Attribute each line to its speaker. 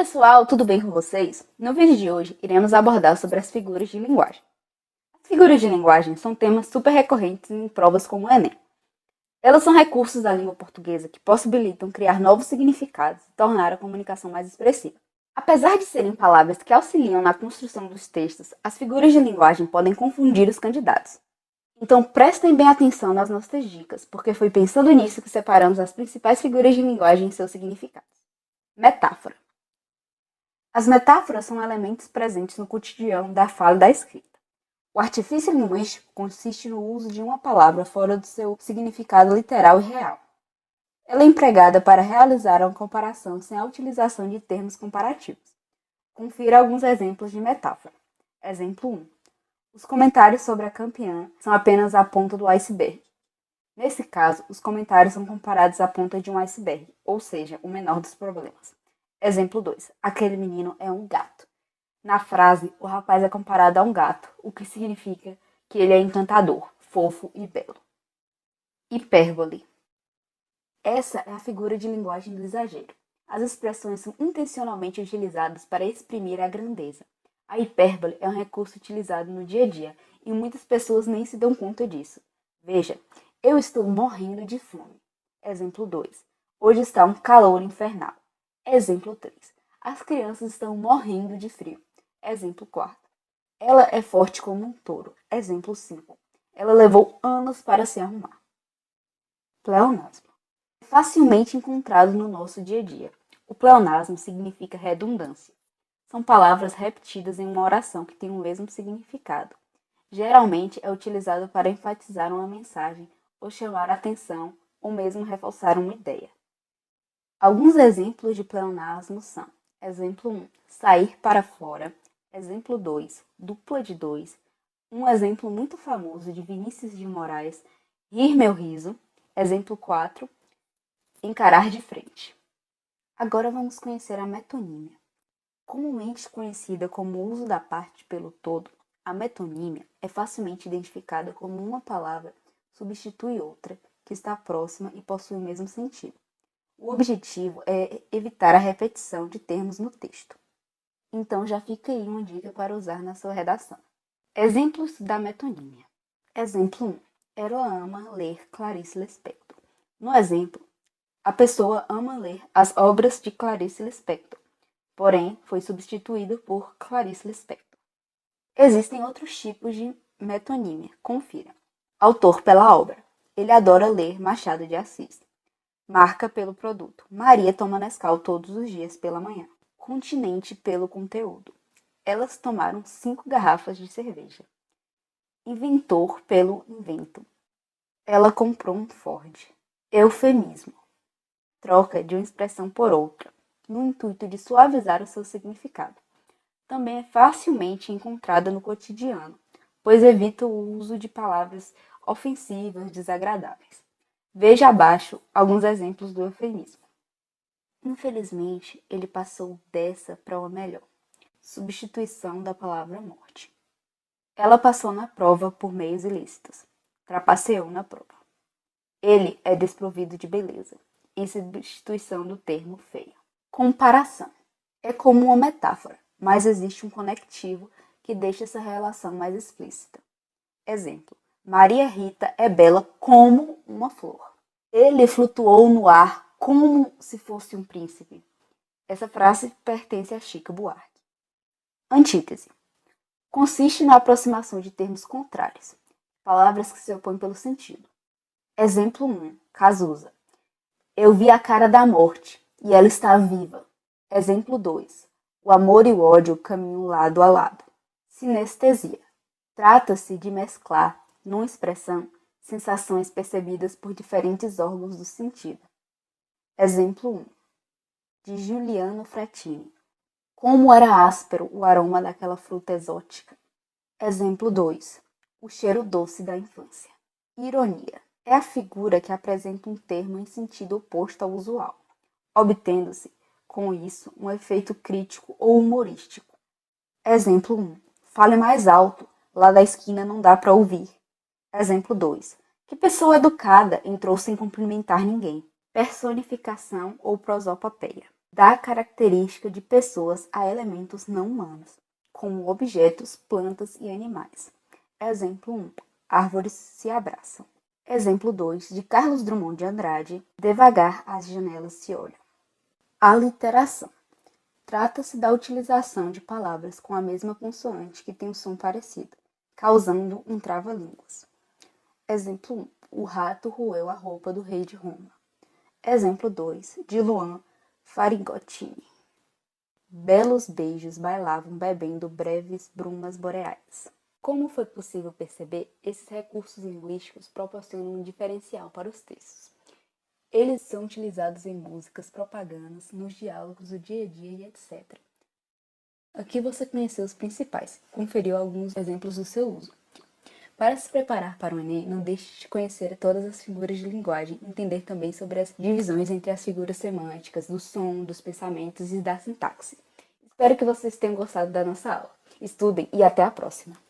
Speaker 1: pessoal, tudo bem com vocês? No vídeo de hoje, iremos abordar sobre as figuras de linguagem. As figuras de linguagem são temas super recorrentes em provas como o Enem. Elas são recursos da língua portuguesa que possibilitam criar novos significados e tornar a comunicação mais expressiva. Apesar de serem palavras que auxiliam na construção dos textos, as figuras de linguagem podem confundir os candidatos. Então prestem bem atenção nas nossas dicas, porque foi pensando nisso que separamos as principais figuras de linguagem e seus significados. Metáfora. As metáforas são elementos presentes no cotidiano da fala e da escrita. O artifício linguístico consiste no uso de uma palavra fora do seu significado literal e real. Ela é empregada para realizar uma comparação sem a utilização de termos comparativos. Confira alguns exemplos de metáfora. Exemplo 1. Os comentários sobre a campeã são apenas a ponta do iceberg. Nesse caso, os comentários são comparados à ponta de um iceberg, ou seja, o menor dos problemas. Exemplo 2. Aquele menino é um gato. Na frase, o rapaz é comparado a um gato, o que significa que ele é encantador, fofo e belo. Hipérbole. Essa é a figura de linguagem do exagero. As expressões são intencionalmente utilizadas para exprimir a grandeza. A hipérbole é um recurso utilizado no dia a dia e muitas pessoas nem se dão conta disso. Veja, eu estou morrendo de fome. Exemplo 2. Hoje está um calor infernal. Exemplo 3. As crianças estão morrendo de frio. Exemplo 4. Ela é forte como um touro. Exemplo 5. Ela levou anos para se arrumar. Pleonasmo. É facilmente encontrado no nosso dia a dia. O pleonasmo significa redundância. São palavras repetidas em uma oração que tem o mesmo significado. Geralmente é utilizado para enfatizar uma mensagem ou chamar a atenção ou mesmo reforçar uma ideia. Alguns exemplos de pleonasmo são: exemplo 1, sair para fora. Exemplo 2, dupla de 2. Um exemplo muito famoso de Vinícius de Moraes, rir meu riso. Exemplo 4, encarar de frente. Agora vamos conhecer a metonímia. Comumente conhecida como o uso da parte pelo todo, a metonímia é facilmente identificada como uma palavra substitui outra que está próxima e possui o mesmo sentido. O objetivo é evitar a repetição de termos no texto. Então já fica aí uma dica para usar na sua redação. Exemplos da metonímia. Exemplo 1. Ela ama ler Clarice Lispector. No exemplo, a pessoa ama ler as obras de Clarice Lispector, porém foi substituído por Clarice Lispector. Existem outros tipos de metonímia. Confira. Autor pela obra. Ele adora ler Machado de Assis. Marca pelo produto. Maria toma Nescau todos os dias pela manhã. Continente pelo conteúdo. Elas tomaram 5 garrafas de cerveja. Inventor pelo invento. Ela comprou um Ford. Eufemismo. Troca de uma expressão por outra, no intuito de suavizar o seu significado. Também é facilmente encontrada no cotidiano, pois evita o uso de palavras ofensivas, desagradáveis. Veja abaixo alguns exemplos do eufemismo. Infelizmente, ele passou dessa para uma melhor. Substituição da palavra morte. Ela passou na prova por meios ilícitos. Trapaceou na prova. Ele é desprovido de beleza, em substituição do termo feio. Comparação. É como uma metáfora, mas existe um conectivo que deixa essa relação mais explícita. Exemplo. Maria Rita é bela como uma flor. Ele flutuou no ar como se fosse um príncipe. Essa frase pertence a Chico Buarque. Antítese. Consiste na aproximação de termos contrários, palavras que se opõem pelo sentido. Exemplo 1. Cazuza. Eu vi a cara da morte e ela está viva. Exemplo 2. O amor e o ódio caminham lado a lado. Sinestesia. Trata-se de mesclar, numa expressão, sensações percebidas por diferentes órgãos do sentido. Exemplo 1. De Giuliano Frattini. Como era áspero o aroma daquela fruta exótica. Exemplo 2. O cheiro doce da infância. Ironia. É a figura que apresenta um termo em sentido oposto ao usual, obtendo-se, com isso, um efeito crítico ou humorístico. Exemplo 1. Fale mais alto, lá da esquina não dá para ouvir. Exemplo 2. Que pessoa educada entrou sem cumprimentar ninguém. Personificação ou prosopopeia. Dá característica de pessoas a elementos não humanos, como objetos, plantas e animais. Exemplo 1. Árvores se abraçam. Exemplo 2. De Carlos Drummond de Andrade. Devagar as janelas se olham. Aliteração. Trata-se da utilização de palavras com a mesma consoante que tem um som parecido, causando um trava-línguas. Exemplo 1. O rato roeu a roupa do rei de Roma. Exemplo 2. De Luan Farigottini. Belos beijos bailavam bebendo breves brumas boreais. Como foi possível perceber, esses recursos linguísticos proporcionam um diferencial para os textos. Eles são utilizados em músicas, propagandas, nos diálogos do dia a dia e etc. Aqui você conheceu os principais, conferiu alguns exemplos do seu uso. Para se preparar para o Enem, não deixe de conhecer todas as figuras de linguagem, entender também sobre as divisões entre as figuras semânticas, do som, dos pensamentos e da sintaxe. Espero que vocês tenham gostado da nossa aula. Estudem e até a próxima!